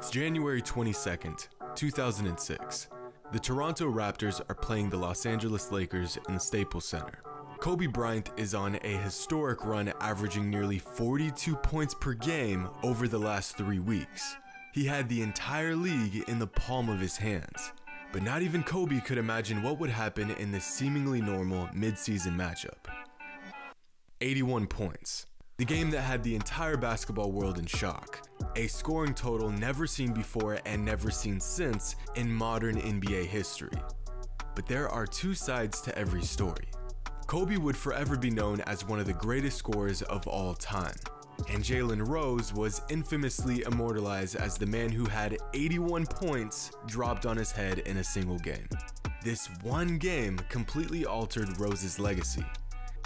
It's January 22nd, 2006. The Toronto Raptors are playing the Los Angeles Lakers in the Staples Center. Kobe Bryant is on a historic run, averaging nearly 42 points per game over the last 3 weeks. He had the entire league in the palm of his hands. But not even Kobe could imagine what would happen in this seemingly normal mid-season matchup. 81 points. The game that had the entire basketball world in shock. A scoring total never seen before and never seen since in modern NBA history. But there are two sides to every story. Kobe would forever be known as one of the greatest scorers of all time. And Jalen Rose was infamously immortalized as the man who had 81 points dropped on his head in a single game. This one game completely altered Rose's legacy.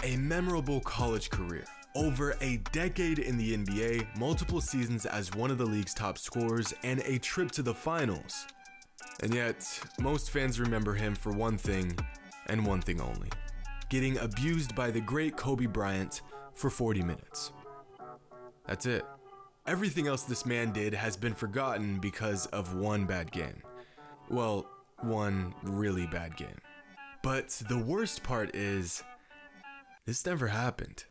A memorable college career, over a decade in the NBA, multiple seasons as one of the league's top scorers, and a trip to the finals. And yet, most fans remember him for one thing, and one thing only: getting abused by the great Kobe Bryant for 40 minutes. That's it. Everything else this man did has been forgotten because of one bad game. Well, one really bad game. But the worst part is, this never happened.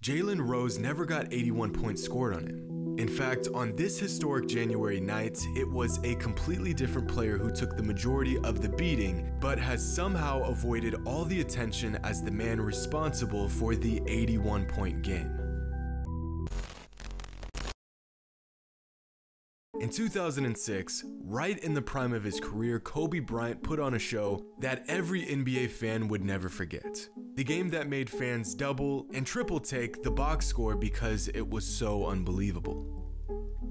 Jalen Rose never got 81 points scored on him. In fact, on this historic January night, it was a completely different player who took the majority of the beating, but has somehow avoided all the attention as the man responsible for the 81-point game. In 2006, right in the prime of his career, Kobe Bryant put on a show that every NBA fan would never forget. The game that made fans double and triple take the box score because it was so unbelievable.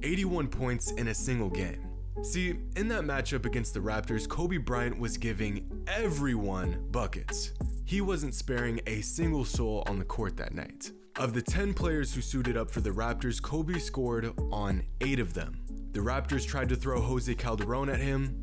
81 points in a single game. See, in that matchup against the Raptors, Kobe Bryant was giving everyone buckets. He wasn't sparing a single soul on the court that night. Of the 10 players who suited up for the Raptors, Kobe scored on 8 of them. The Raptors tried to throw Jose Calderon at him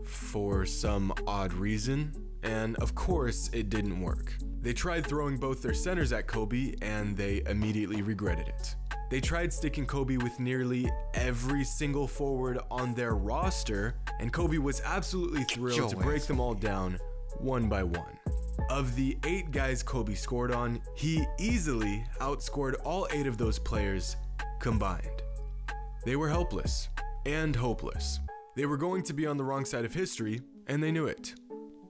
for some odd reason, and of course it didn't work. They tried throwing both their centers at Kobe, and they immediately regretted it. They tried sticking Kobe with nearly every single forward on their roster, and Kobe was absolutely thrilled to break them all down one by one. Of the 8 guys Kobe scored on, he easily outscored all 8 of those players combined. They were helpless and hopeless. They were going to be on the wrong side of history, and they knew it.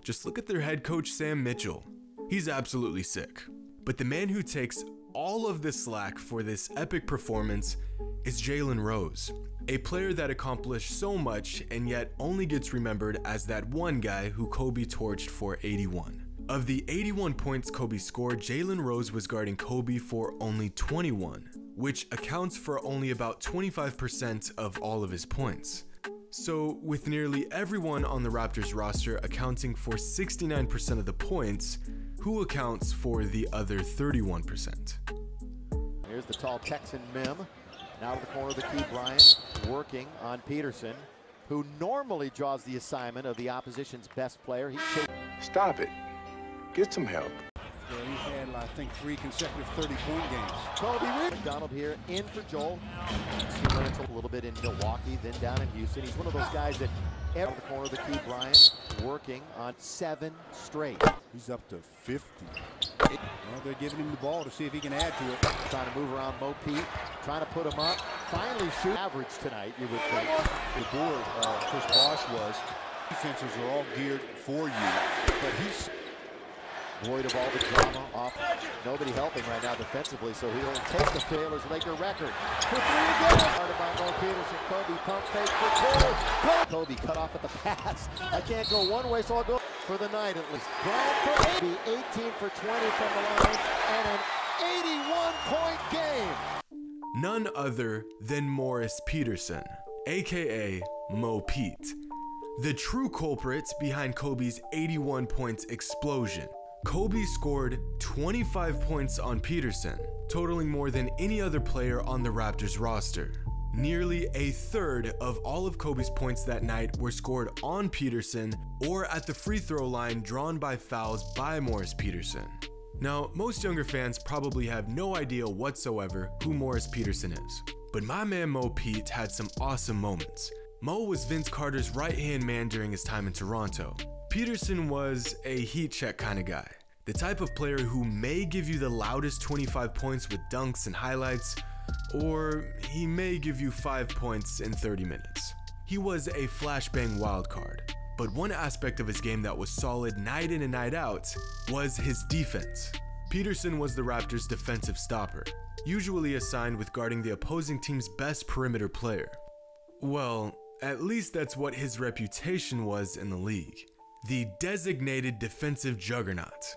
Just look at their head coach, Sam Mitchell. He's absolutely sick. But the man who takes all of the slack for this epic performance is Jalen Rose, a player that accomplished so much and yet only gets remembered as that one guy who Kobe torched for 81. Of the 81 points Kobe scored, Jalen Rose was guarding Kobe for only 21, which accounts for only about 25% of all of his points. So, with nearly everyone on the Raptors roster accounting for 69% of the points, who accounts for the other 31%? Here's the tall Texan Mim. Now to the corner of the key, Bryant working on Peterson, who normally draws the assignment of the opposition's best player. Stop it. Get some help. Yeah, he's had, I think, 3 consecutive 30-point games. Kobe McDonald here in for Joel. A little bit in Milwaukee, then down in Houston. He's one of those guys that out of the corner of the key, Bryant working on 7 straight. He's up to 50. Well, they're giving him the ball to see if he can add to it. Trying to move around Mo Pete, trying to put him up. Finally shoot average tonight, you would think. The board, Chris Bosh was. Defenses are all geared for you, but he's void of all the drama off. Nobody helping right now defensively, so he'll take the Taylor's Laker record. For 3 again. Started by Mo Peterson. Kobe pump fake for 2. Kobe cut off at the pass. I can't go one way, so I'll go for the night at least. Bryant for 18 for 20 from the line, and an 81-point game. None other than Morris Peterson, aka Mo Pete, the true culprit behind Kobe's 81 points explosion. Kobe scored 25 points on Peterson, totaling more than any other player on the Raptors roster. Nearly a third of all of Kobe's points that night were scored on Peterson or at the free throw line drawn by fouls by Morris Peterson. Now, most younger fans probably have no idea whatsoever who Morris Peterson is. But my man Mo Pete had some awesome moments. Mo was Vince Carter's right-hand man during his time in Toronto. Peterson was a heat check kind of guy. The type of player who may give you the loudest 25 points with dunks and highlights, or he may give you 5 points in 30 minutes. He was a flashbang wildcard. But one aspect of his game that was solid night in and night out was his defense. Peterson was the Raptors' defensive stopper, usually assigned with guarding the opposing team's best perimeter player. Well, at least that's what his reputation was in the league. The designated defensive juggernaut.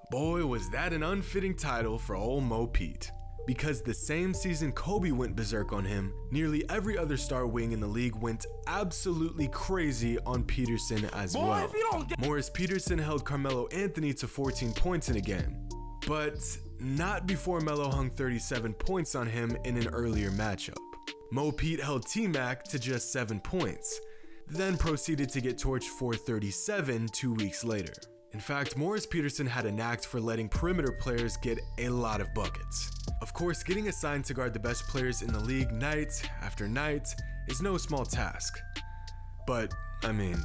Boy, was that an unfitting title for old Mo Pete. Because the same season Kobe went berserk on him, nearly every other star wing in the league went absolutely crazy on Peterson as well. Morris Peterson held Carmelo Anthony to 14 points in a game, but not before Melo hung 37 points on him in an earlier matchup. Mo Pete held T-Mac to just 7 points, then proceeded to get torched for 37 2 weeks later. In fact, Morris Peterson had a knack for letting perimeter players get a lot of buckets. Of course, getting assigned to guard the best players in the league night after night is no small task. But, I mean,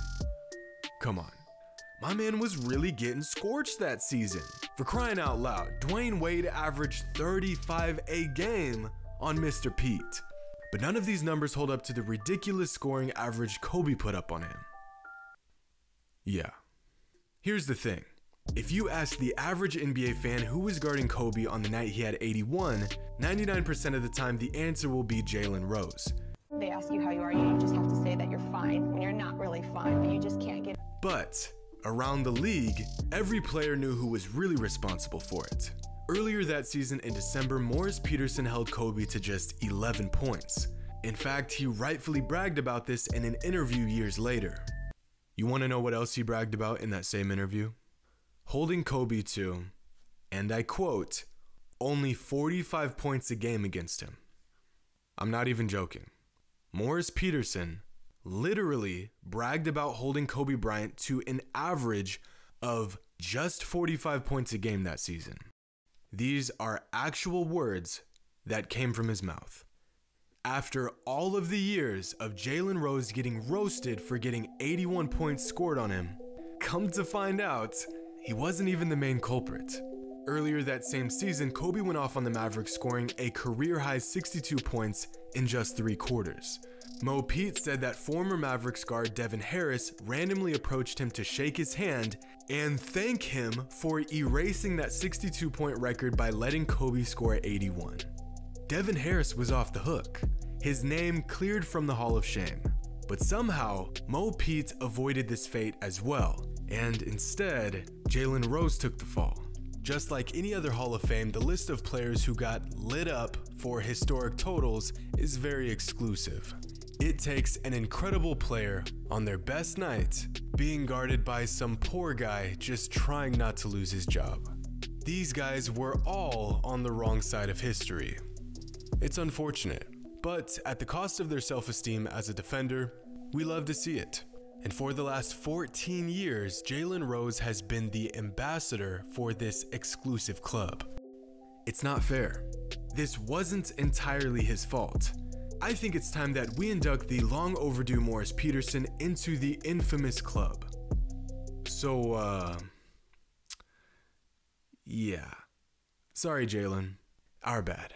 come on. My man was really getting scorched that season. For crying out loud, Dwayne Wade averaged 35 a game on Mr. Pete. But none of these numbers hold up to the ridiculous scoring average Kobe put up on him. Yeah. Here's the thing. If you ask the average NBA fan who was guarding Kobe on the night he had 81, 99% of the time the answer will be Jalen Rose. They ask you how you are, you just have to say that you're fine when you're not really fine, but you just can't get. But around the league, every player knew who was really responsible for it. Earlier that season in December, Morris Peterson held Kobe to just 11 points. In fact, he rightfully bragged about this in an interview years later. You want to know what else he bragged about in that same interview? Holding Kobe to, and I quote, only 45 points a game against him. I'm not even joking. Morris Peterson literally bragged about holding Kobe Bryant to an average of just 45 points a game that season. These are actual words that came from his mouth. After all of the years of Jalen Rose getting roasted for getting 81 points scored on him, come to find out, he wasn't even the main culprit. Earlier that same season, Kobe went off on the Mavericks, scoring a career-high 62 points in just 3 quarters. Mo Pete said that former Mavericks guard Devin Harris randomly approached him to shake his hand and thank him for erasing that 62-point record by letting Kobe score 81. Devin Harris was off the hook. His name cleared from the Hall of Shame. But somehow, Mo Pete avoided this fate as well, and instead, Jalen Rose took the fall. Just like any other Hall of Fame, the list of players who got lit up for historic totals is very exclusive. It takes an incredible player on their best night being guarded by some poor guy just trying not to lose his job. These guys were all on the wrong side of history. It's unfortunate, but at the cost of their self-esteem as a defender, we love to see it. And for the last 14 years, Jalen Rose has been the ambassador for this exclusive club. It's not fair. This wasn't entirely his fault. I think it's time that we induct the long overdue Morris Peterson into the infamous club. So, yeah. Sorry, Jalen. Our bad.